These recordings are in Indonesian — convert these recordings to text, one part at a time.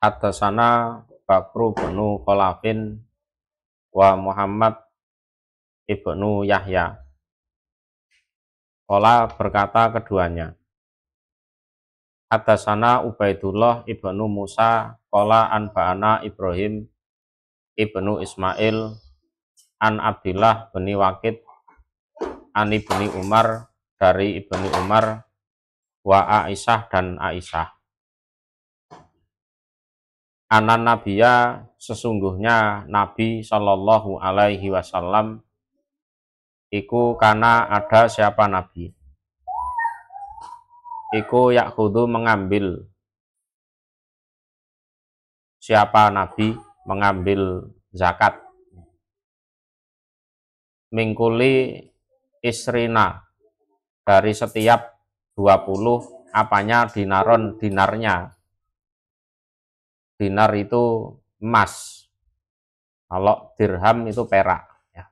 Haddatsana Bakru bin Khalafin wa Muhammad ibnu Yahya. Qala berkata keduanya. Haddatsana Ubaidullah ibnu Musa qala anba'ana Ibrahim ibnu Ismail an Abdillah bin Waqid an ibni Umar dari ibni Umar wa Aisyah dan Aisyah. Anan Nabiya sesungguhnya Nabi Shallallahu Alaihi Wasallam iku kana ada siapa Nabi iku yakhudu mengambil siapa Nabi mengambil zakat mingkuli isrina dari setiap 20 apanya dinaron dinarnya. Dinar itu emas, kalau dirham itu perak ya.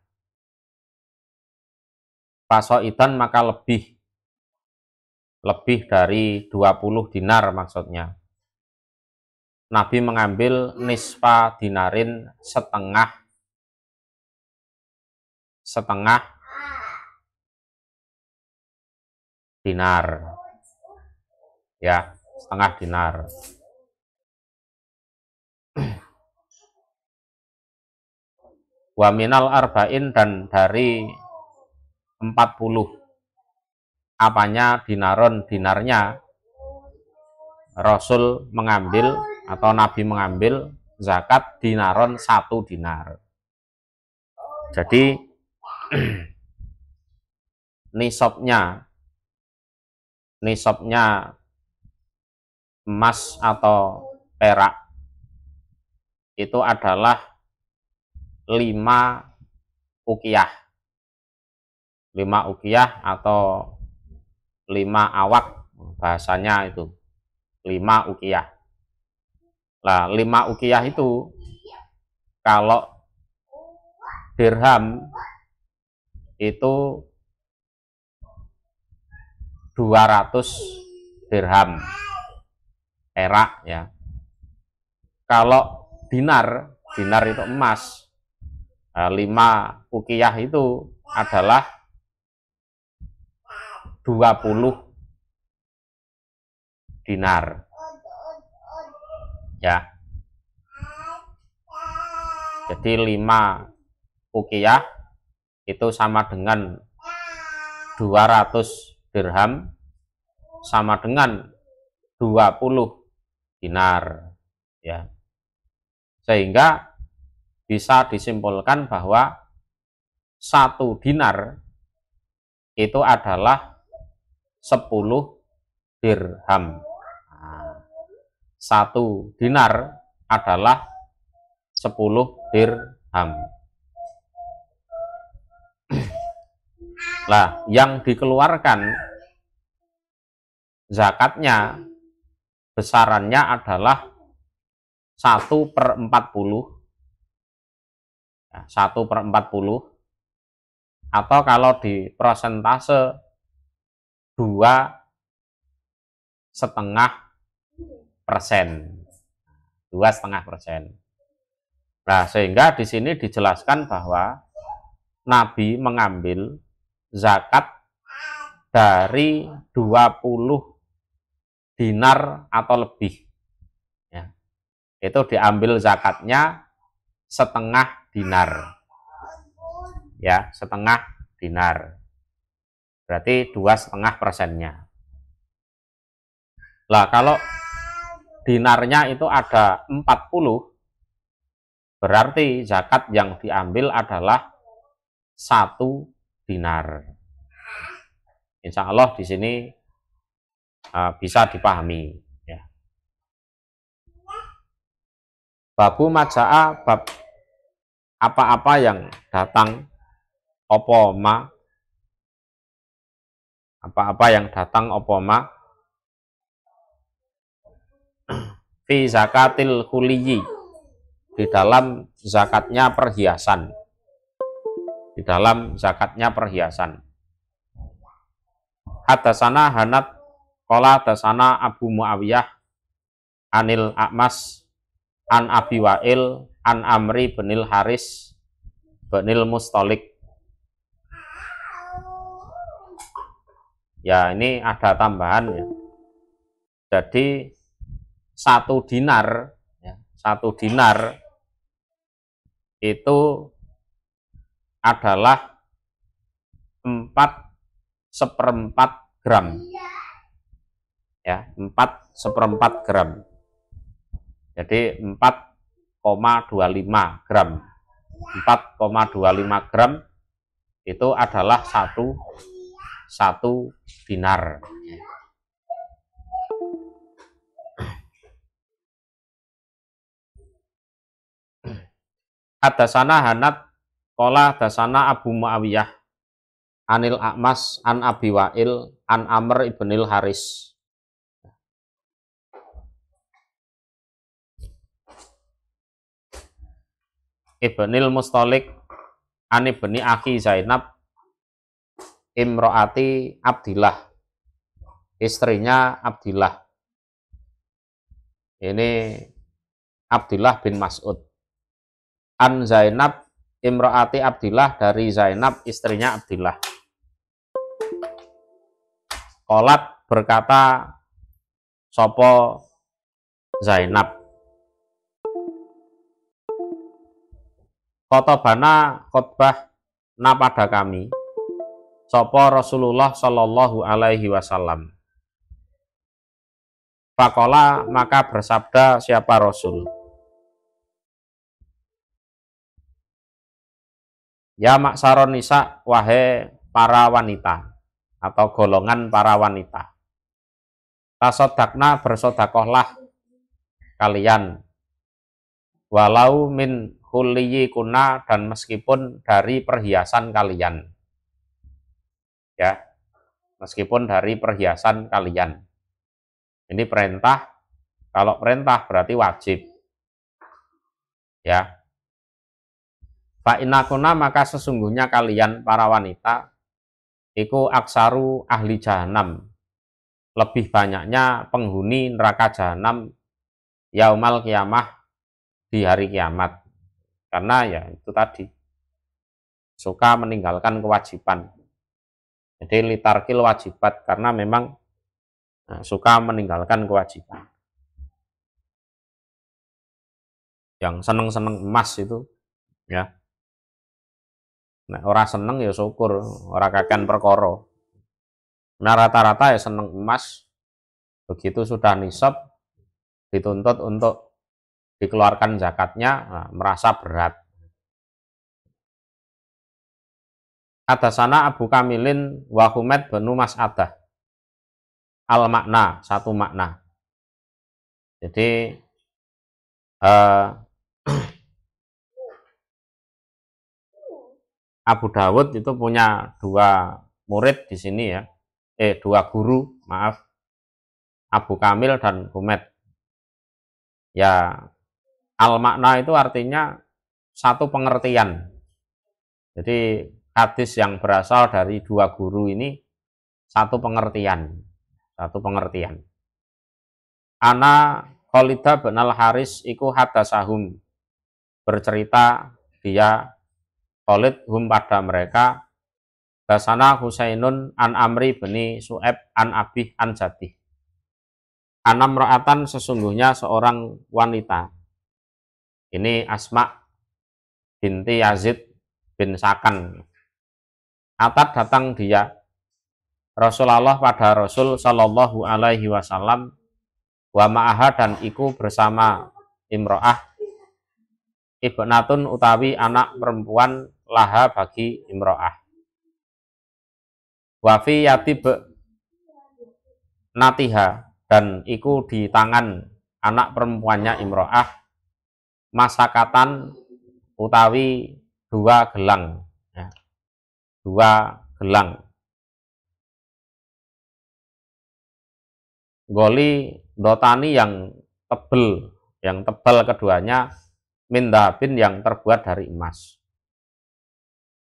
Fasoidan maka lebih dari 20 dinar maksudnya. Nabi mengambil nisfa dinarin setengah dinar ya, setengah dinar. Wa minal arba'in dan dari 40 apanya dinaron dinarnya Rasul mengambil atau Nabi mengambil zakat dinaron 1 dinar. Jadi nisabnya emas atau perak itu adalah 5 uqiyah. 5 uqiyah atau 5 awak bahasanya itu. 5 uqiyah. Nah, 5 uqiyah itu kalau dirham itu 200 dirham perak ya. Kalau dinar itu emas, 5 uqiyah itu adalah 20 dinar ya. Jadi 5 uqiyah itu sama dengan 200 dirham sama dengan 20 dinar ya. Sehingga bisa disimpulkan bahwa 1 dinar itu adalah 10 dirham. Nah, 1 dinar adalah 10 dirham. Lah, yang dikeluarkan zakatnya besarannya adalah 1/40 ya, 1/40 atau kalau di persentase 2,5%. 2,5%. Nah, sehingga di sini dijelaskan bahwa Nabi mengambil zakat dari 20 dinar atau lebih. Ya. Itu diambil zakatnya setengah dinar. Ya, setengah dinar. Berarti 2,5%-nya. Lah, kalau dinarnya itu ada 40, berarti zakat yang diambil adalah 1 dinar. Insya Allah di sini bisa dipahami. Ya. Babu maja'a, bab apa-apa yang datang, apa yang datang opoma fi zakatil huliyi, di dalam zakatnya perhiasan. Di dalam zakatnya perhiasan. Haddatsana Hanad qala haddatsana Abu Muawiyah anil A'mas an Abi Wa'il an Amri binil Haris binil Mustalik. Ya, ini ada tambahan ya. Jadi 1 dinar ya, 1 dinar itu adalah 4/4 gram ya, 4/4 gram. Jadi 4,25 gram. 4,25 gram itu adalah satu dinar. Hadasana Hanat qala hadasana Abu Muawiyah anil A'mas an Abi Wa'il an Amr ibnil Haris. Ibnil Mustalik an ibni Akhi Zainab imro'ati Abdillah, istrinya Abdillah. Ini Abdillah bin Mas'ud. An Zainab imro'ati Abdillah, dari Zainab istrinya Abdillah. Qolat berkata sopo Zainab, khotobana khotbah na pada kami sopo Rasulullah Shallallahu Alaihi Wasallam. Fakola, maka bersabda siapa Rasul, ya maksaron nisa, wahai para wanita atau golongan para wanita, tasodakna, bersodakohlah kalian, walau min huliyi kuna, dan meskipun dari perhiasan kalian ya, meskipun dari perhiasan kalian. Ini perintah, kalau perintah berarti wajib ya. Fa inakuna, maka sesungguhnya kalian para wanita iku aksaru ahli jahanam, lebih banyaknya penghuni neraka jahanam yaumal kiamah, di hari kiamat. Karena ya itu tadi, suka meninggalkan kewajiban. Jadi litarkil wajibat, karena memang suka meninggalkan kewajiban. Yang seneng-seneng emas itu ya, nah, orang seneng ya syukur, orang kakean perkara. Nah, rata-rata ya seneng emas, begitu sudah nisab dituntut untuk dikeluarkan zakatnya, nah, merasa berat. Hadasana Abu Kamilin wa Humaid bin Mas'adah al makna, satu makna. Jadi Abu Dawud itu punya 2 murid di sini ya, 2 guru, maaf, Abu Kamil dan Humaid. Ya, al makna itu artinya satu pengertian. Jadi hadis yang berasal dari 2 guru ini satu pengertian, Ana Khalidah bin Al-Haris iku hadasahum, bercerita dia Khalid hum pada mereka, dasana Husainun an Amri bin Su'eb an Abih an Jatih. Anam ra'atan, sesungguhnya seorang wanita. Ini Asma binti Yazid bin Sakan. Atat, datang dia Rasulullah pada Rasul Shallallahu Alaihi Wasallam, wa ma'aha, dan iku bersama imro'ah, ibnatun utawi anak perempuan, laha bagi imro'ah, wafi yatib natiha, dan iku di tangan anak perempuannya imro'ah, masakatan utawi 2 gelang ya, 2 gelang, goli dotani, yang tebal keduanya, mindabin, yang terbuat dari emas.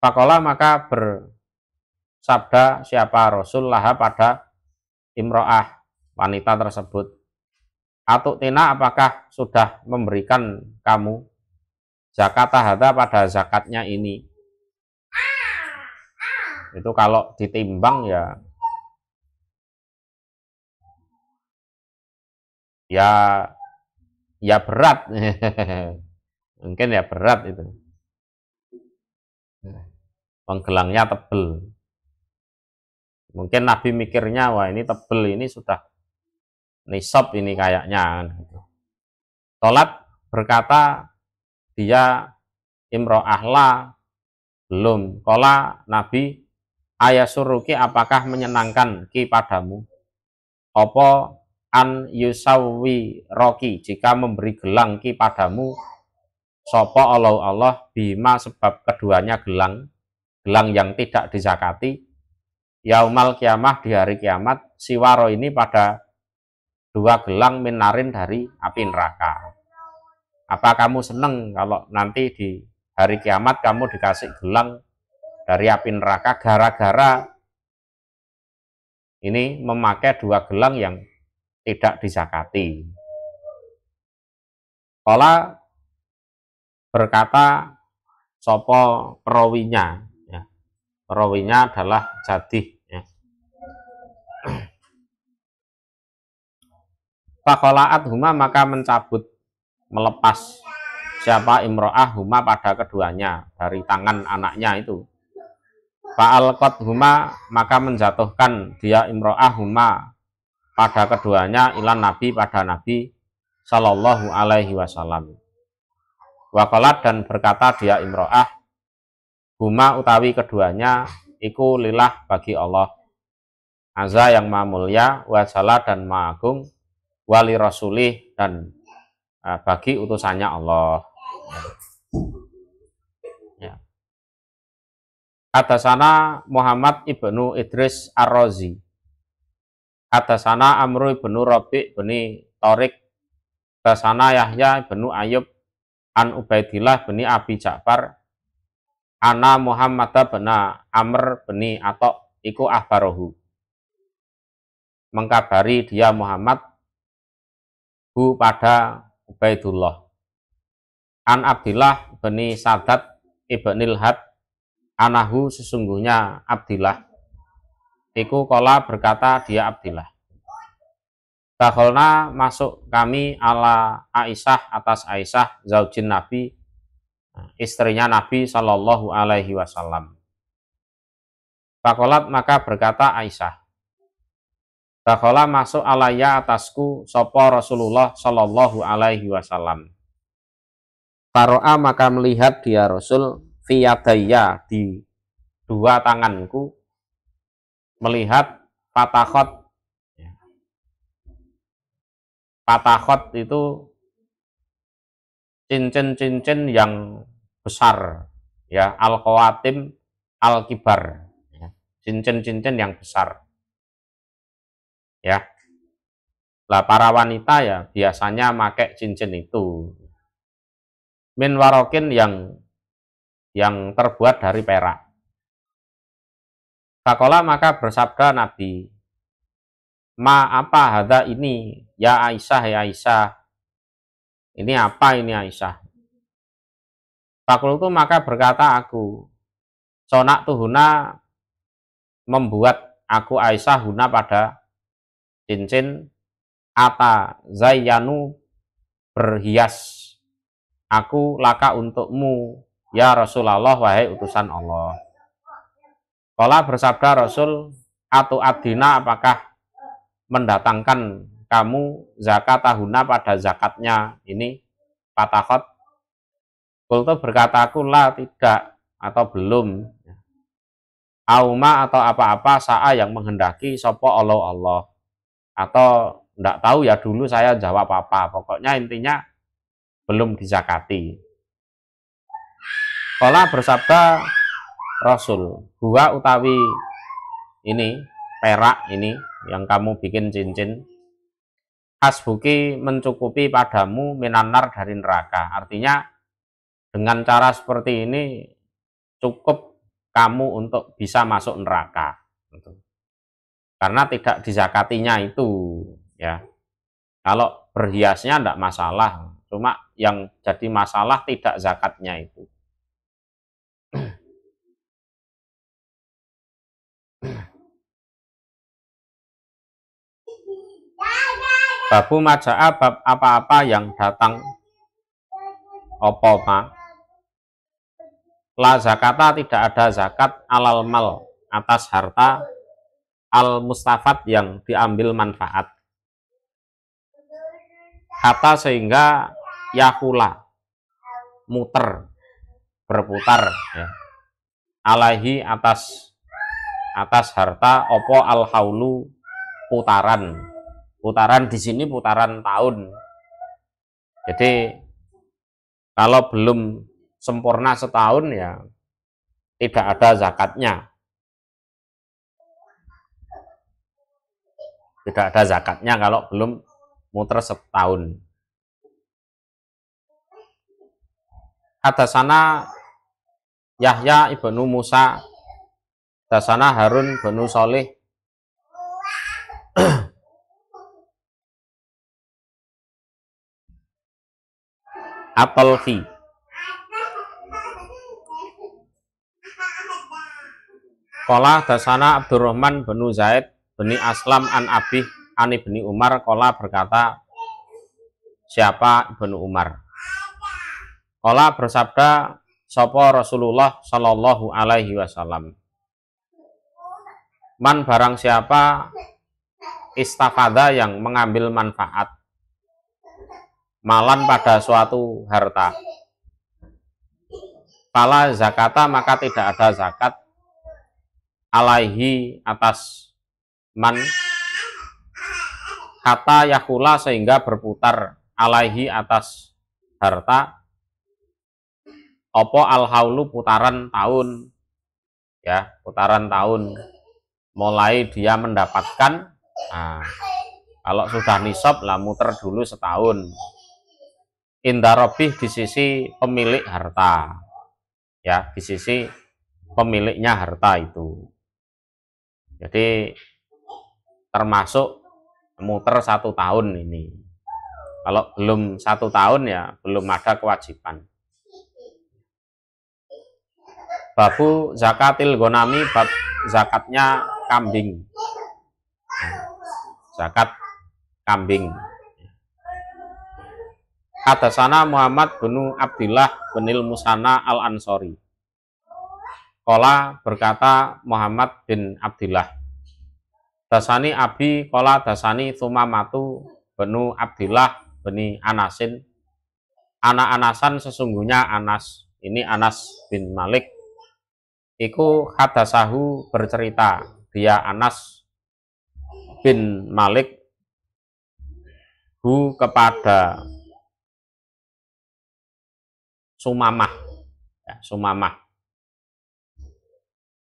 Fakola, maka bersabda siapa Rasul laha pada imro'ah, wanita tersebut, Atuk tina, apakah sudah memberikan kamu zakat hadza pada zakatnya ini? Itu kalau ditimbang ya berat. Mungkin ya berat itu. Penggelangnya tebel. Mungkin Nabi mikirnya, wah ini tebel, ini sudah nisab ini kayaknya. Tolat berkata dia imro'ahla, belum. Kola Nabi, ayasuruki, apakah menyenangkan ki padamu? Opo an yusawi roki, jika memberi gelang ki padamu, sopo Allah bima, sebab keduanya gelang yang tidak dizakati, yaumal kiamah, di hari kiamat, siwaro ini pada dua gelang minarin dari api neraka. Apa kamu seneng kalau nanti di hari kiamat kamu dikasih gelang dari api neraka gara-gara ini memakai dua gelang yang tidak dizakati? Kala berkata sopo perawinya, ya. Perawinya adalah Jadih, ya. Fakolaat huma, maka mencabut, melepas siapa imro'ah huma pada keduanya dari tangan anaknya itu. Fa'alqat huma, maka menjatuhkan dia imro'ah huma pada keduanya ilan Nabi, pada Nabi Sallallahu Alaihi Wasallam. Waqalat, dan berkata dia imro'ah, huma utawi keduanya iku lillah, bagi Allah azza yang maha mulia, wajalla dan maha agung, wali rasulih, dan bagi utusannya Allah. Ya. Hadasana Muhammad ibnu Idris Ar-Razi, hadasana Amru ibnu Rabi' bani Tariq, hadasana Yahya ibnu Ayub an Ubaidillah bani Abi Ja'far, ana Muhammad bana Amr bani Atok iku ahbarohu, mengkabari dia Muhammad hu pada Ubaidullah, an Abdillah bani Sadat ibnil Had, anahu sesungguhnya Abdillah iku kola berkata dia Abdillah, dakholna masuk kami ala Aisyah atas Aisyah zaujin Nabi, istrinya Nabi Sallallahu Alaihi Wasallam. Fakolat, maka berkata Aisyah, dakhola masuk alaya atasku sopo Rasulullah Sallallahu Alaihi Wasallam. Faro'a, maka melihat dia Rasul fiyadaya, di dua tanganku, melihat patakhot. Patakhot itu cincin-cincin yang besar, ya, al-khawatim al-kibar, ya. Cincin-cincin yang besar, ya. Lah para wanita ya biasanya pakai cincin itu, min warokin, yang terbuat dari perak. Fakola, maka bersabda Nabi, ma apa hadza ini, ya Aisyah, ya Aisyah, ini apa ini Aisyah? Fakultu, maka berkata aku, sonak tuhuna, membuat aku Aisyah, huna pada cincin, ata zayyanu, berhias aku, laka untukmu, ya Rasulullah, wahai utusan Allah. Kala bersabda Rasul, atu adina, apakah mendatangkan kamu zakat tahuna pada zakatnya ini patakhot? Kultu, berkata aku, la, tidak, atau belum. Auma, atau apa-apa, sa'a, yang menghendaki, sopo Allah, atau tidak tahu ya, dulu saya jawab apa, pokoknya intinya belum dizakati. Kala bersabda Rasul, huwa utawi ini perak ini yang kamu bikin cincin, hasbuki, mencukupi padamu, minanar, dari neraka. Artinya dengan cara seperti ini cukup kamu untuk bisa masuk neraka, karena tidak dizakatinya itu, ya. Kalau berhiasnya tidak masalah, cuma yang jadi masalah tidak zakatnya itu. Babu maja'a, bab apa-apa yang datang opoma la zakata, tidak ada zakat alal mal, atas harta al mustafad, yang diambil manfaat, hatta sehingga yakula muter, berputar ya, alaihi atas harta opo al haulu, putaran di sini putaran tahun. Jadi kalau belum sempurna setahun ya tidak ada zakatnya. Tidak ada zakatnya kalau belum muter setahun. Hadasana Yahya ibnu Musa, hadasana Harun bin Sholih, At-Talfi, qala hadasana Abdurrahman bin Zaid bin Aslam an Abih an Ibni Umar, qala berkata siapa Ibnu Umar, qala bersabda sapa Rasulullah sallallahu alaihi wasallam, man barang siapa istafada yang mengambil manfaat, malan pada suatu harta, fala zakata maka tidak ada zakat, alaihi atas man, kata yakula sehingga berputar, alaihi atas harta, opo al haulu putaran tahun ya, putaran tahun mulai dia mendapatkan. Nah, kalau sudah nisab lah muter dulu setahun, indarobih di sisi pemilik harta ya, di sisi pemiliknya harta itu. Jadi termasuk muter 1 tahun ini. Kalau belum 1 tahun ya belum ada kewajiban. Babu zakatil gonami, bab zakatnya kambing. Zakat kambing. Hadasana Muhammad bin Abdillah bin Musana al-Ansori. Qala berkata Muhammad bin Abdillah, dasani abi, qala dasani Tsumamatu bin Abdillah bin Anasin, anak Anasan sesungguhnya Anas, ini Anas bin Malik, iku hadasahu bercerita, dia Anas bin Malik hu kepada Sumamah ya, Sumamah,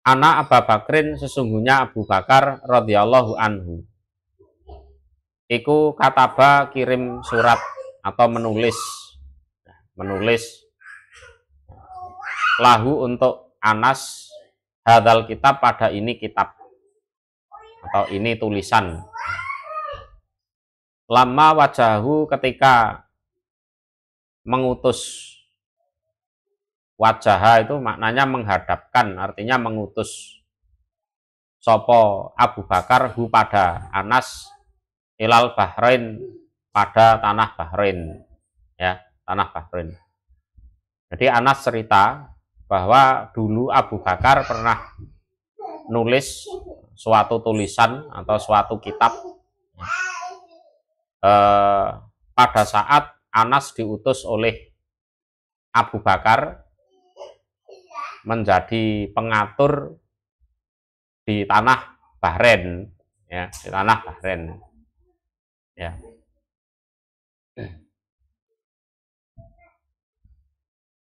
anak Abu Bakrin sesungguhnya Abu Bakar radhiyallahu anhu, iku kataba kirim surat atau menulis lahu untuk Anas, hadal kitab pada ini kitab atau ini tulisan, lama wajahu ketika mengutus, wajah itu maknanya menghadapkan, artinya mengutus sopo Abu Bakar hu pada Anas, ilal Bahrain pada tanah Bahrain ya, tanah Bahrain. Jadi Anas cerita bahwa dulu Abu Bakar pernah nulis suatu tulisan atau suatu kitab pada saat Anas diutus oleh Abu Bakar menjadi pengatur di tanah Bahrain ya, di tanah Bahrain ya.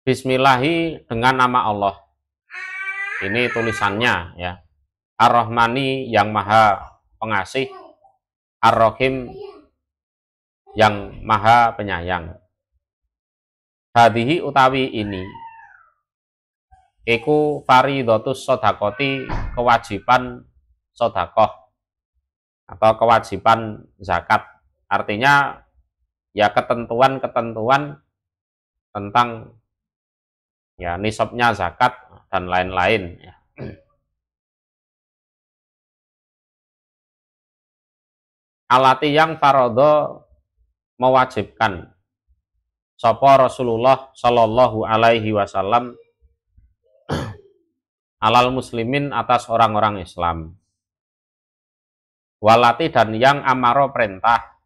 Bismillahi, dengan nama Allah, ini tulisannya ya, Ar-Rahmani yang maha pengasih, Ar-Rahim yang maha penyayang. Hadihi utawi ini, iku faridotus sodakoti, kewajiban sodakoh atau kewajiban zakat. Artinya ya ketentuan-ketentuan tentang ya nisabnya zakat dan lain-lain ya. Alati yang farodo mewajibkan sapa Rasulullah Shallallahu Alaihi Wasallam alal muslimin atas orang-orang Islam. Walati dan yang amaro perintah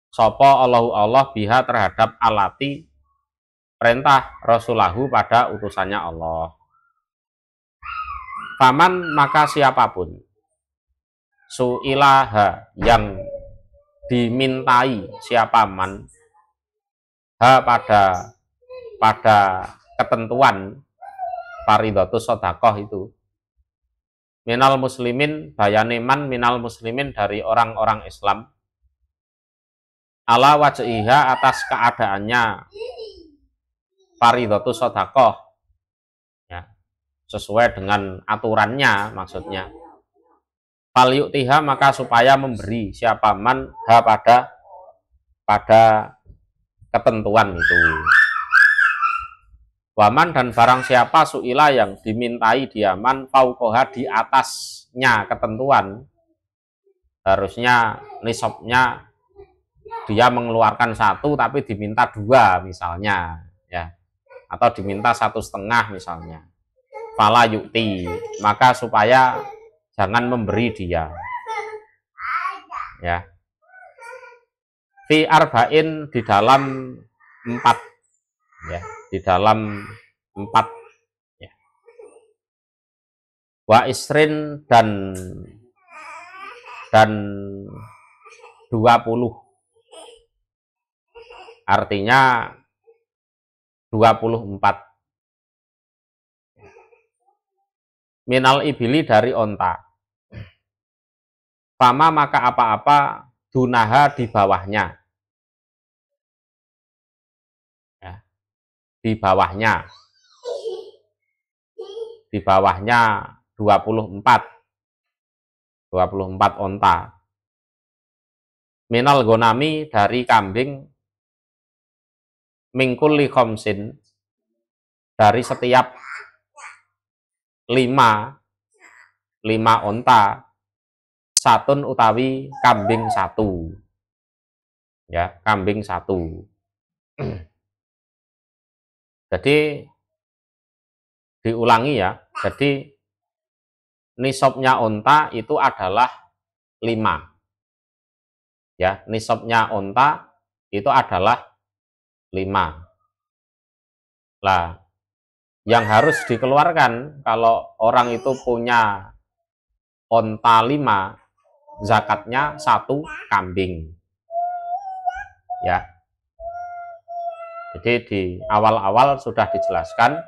sapa Allah biha terhadap alati perintah Rasulahu pada utusannya Allah. Faman maka siapapun su'ilaha yang dimintai siapa man ha pada ketentuan faridatus sodakoh itu minal muslimin bayaneman minal muslimin dari orang-orang Islam ala wajhiha atas keadaannya faridatus sodakoh ya, sesuai dengan aturannya maksudnya fal yu'tiha maka supaya memberi siapa man ha pada ketentuan itu. Waman dan barang siapa su'ila yang dimintai diaman fauqoha di atasnya ketentuan, harusnya nisabnya dia mengeluarkan 1 tapi diminta 2 misalnya ya, atau diminta 1,5 misalnya, fala yu'ti maka supaya jangan memberi dia ya. Fi arba'in di dalam 4 ya, di dalam 4 ya. Wa isrin dan 20 artinya 24 minal ibili dari onta. Fama maka apa-apa dunaha di bawahnya ya, di bawahnya 24 onta. Minal gonami dari kambing mingkuli khomsin dari setiap 5 onta satun utawi kambing 1 ya, kambing 1. Jadi diulangi ya, jadi nisabnya onta itu adalah 5 ya, nisabnya onta itu adalah 5. Lah yang harus dikeluarkan kalau orang itu punya onta 5, zakatnya 1 kambing ya. Jadi di awal-awal sudah dijelaskan,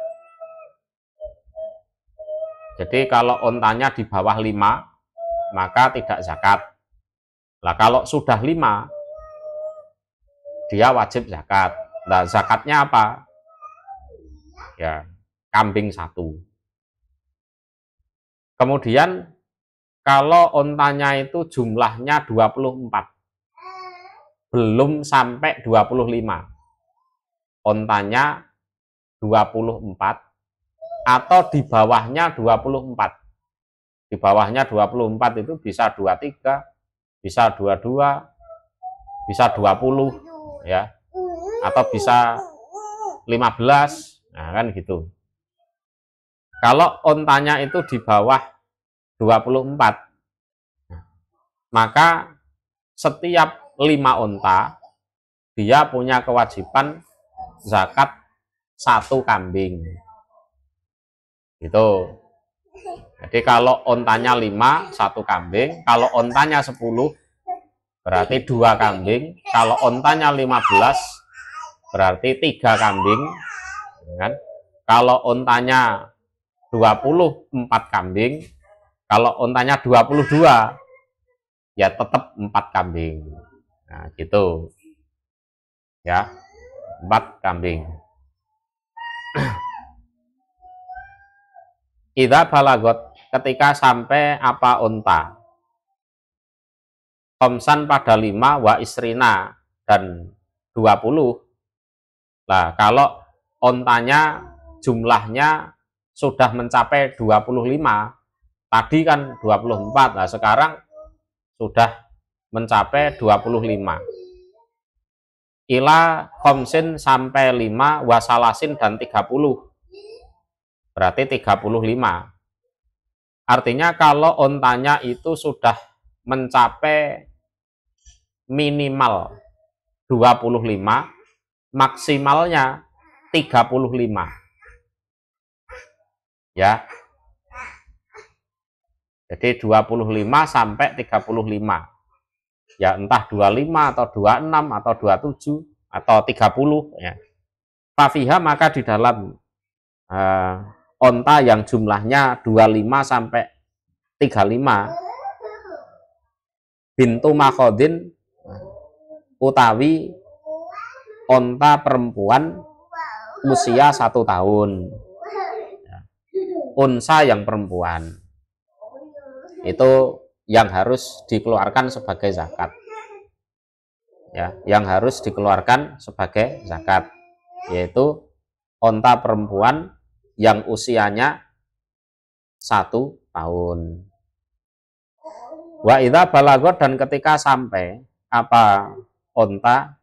jadi kalau ontanya di bawah 5 maka tidak zakat. Lah kalau sudah 5 dia wajib zakat. Nah zakatnya apa ya, kambing 1. Kemudian kalau ontanya itu jumlahnya 24 belum sampai 25, ontanya 24 atau di bawahnya 24. Di bawahnya 24 itu bisa 23, bisa 22, bisa 20 ya, atau bisa 15. Nah kan gitu. Kalau ontanya itu di bawah 24, maka setiap 5 onta dia punya kewajiban zakat 1 kambing gitu. Jadi kalau ontanya 5 1 kambing, kalau ontanya 10 berarti 2 kambing, kalau ontanya 15 berarti 3 kambing kan? Kalau ontanya 24 kambing, kalau ontanya 22 ya tetap 4 kambing. Nah gitu ya, 4 kambing. Idza balagot ketika sampai apa onta, komsan pada 5 wa isrina dan 20. Nah, kalau ontanya jumlahnya sudah mencapai 25, tadi kan 24, nah sekarang sudah mencapai 25. Ila khomsin sampai 5, wasalasin dan 30. Berarti 35. Artinya kalau ontanya itu sudah mencapai minimal 25, maksimalnya 35. Ya. Jadi 25 sampai 35. Ya entah 25 atau 26 atau 27 atau 30 ya. Fafiha maka di dalam onta yang jumlahnya 25 sampai 35, bintu makhodin utawi onta perempuan usia 1 tahun, unsa yang perempuan itu yang harus dikeluarkan sebagai zakat, ya, yang harus dikeluarkan sebagai zakat, yaitu onta perempuan yang usianya 1 tahun. Wa idza balagot dan ketika sampai apa onta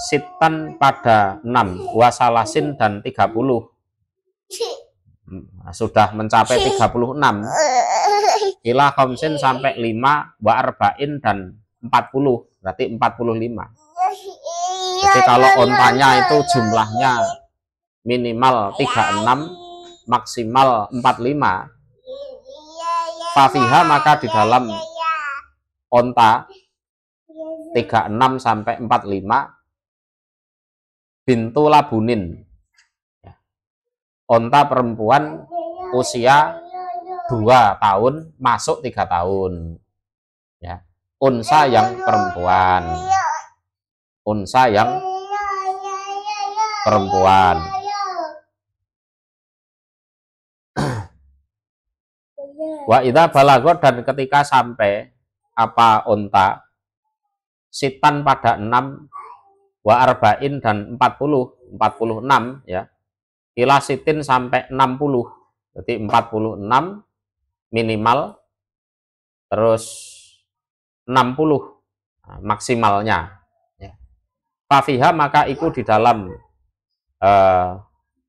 sitan pada 6, wasalasin dan 30, sudah mencapai 36, ila khamsin sampai 5, wa arba'in dan 40, berarti 45. Jadi kalau ontanya itu jumlahnya minimal 36, maksimal 45, fafiha maka di dalam onta 36 sampai 45 bintu labunin, onta perempuan usia 2 tahun masuk 3 tahun, ya, unsa yang perempuan, unsa yang perempuan. Wa idza balagot dan ketika sampai apa onta sitan pada 6, wa arba'in dan 46 ya, ila sitin sampai 60, jadi 46 minimal, terus 60 maksimalnya ya. Fafiha maka itu di dalam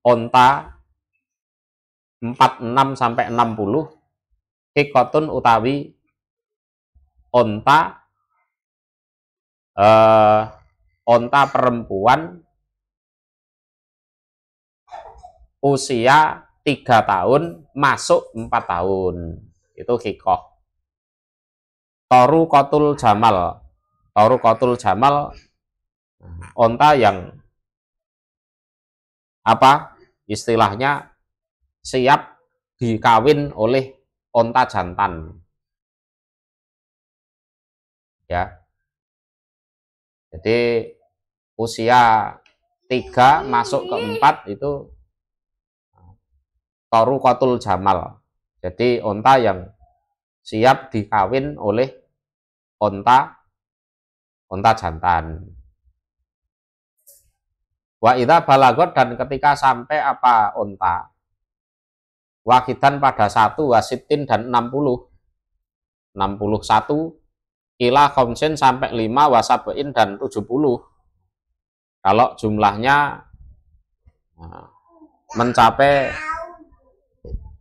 onta 46 sampai 60 hikotun utawi onta onta perempuan usia 3 tahun masuk 4 tahun, itu hikoh. Toru kotul jamal, toru kotul jamal onta yang apa istilahnya siap dikawin oleh onta jantan, ya. Jadi usia 3 masuk ke 4 itu toru kotul jamal, jadi onta yang siap dikawin oleh onta jantan. Wa idza balagot dan ketika sampai apa onta wakidan pada 1, wasitin dan 61, ila khamsin sampai 5, wasabein dan 70. Kalau jumlahnya mencapai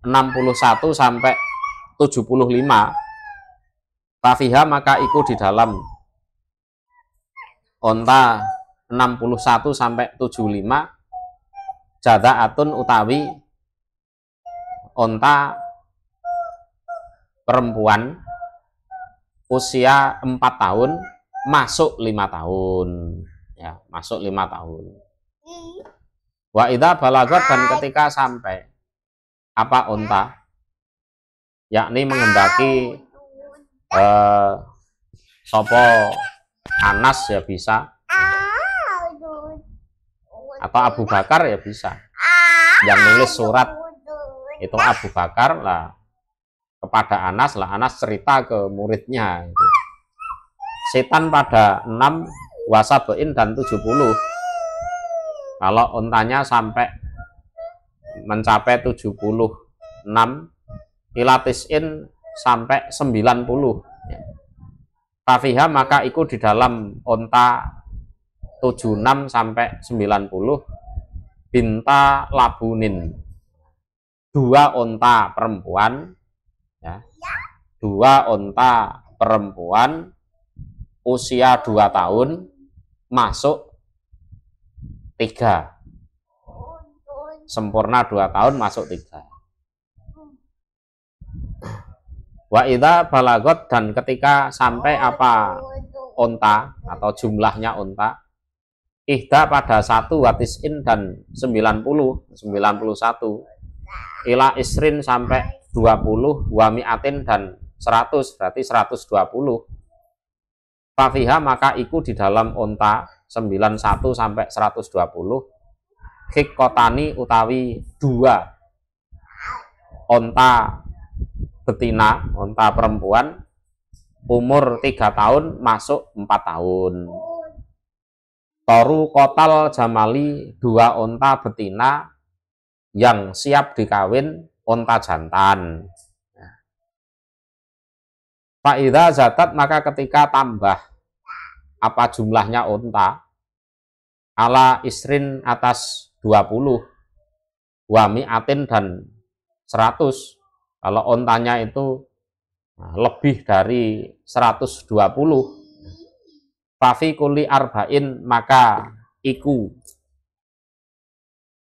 61 sampai 75, fafiha maka ikut di dalam onta 61 sampai 75 jadaatun utawi onta perempuan usia 4 tahun masuk 5 tahun, ya, masuk 5 tahun. Wa idza balagot dan ketika sampai apa onta yakni menghendaki sopo Anas ya bisa, atau Abu Bakar ya bisa, yang nulis surat itu Abu Bakar lah kepada Anas lah, Anas cerita ke muridnya itu. Setan pada 6 wasabein dan 70. Kalau untanya sampai mencapai 76, ilatisin sampai 90. Fafiha maka iku di dalam unta 76 sampai 90 binta labunin, 2 unta perempuan, ya, 2 unta perempuan usia 2 tahun masuk 3, sempurna 2 tahun masuk 3. Wa idza balagot, dan ketika sampai apa unta atau jumlahnya unta, ihda pada 1 watisin dan 91, ila isrin sampai 20, wa mi'atin dan 100, berarti 120. Fafiha maka iku di dalam unta 91 sampai 120 hikotani utawi 2 unta betina, unta perempuan umur 3 tahun masuk 4 tahun. Toru kotal jamali, 2 unta betina yang siap dikawin unta jantan. Fa'idha zatat maka ketika tambah apa jumlahnya unta ala isrin atas 20, wami atin dan 100. Kalau untanya itu lebih dari 120, fafi kuli arba'in maka iku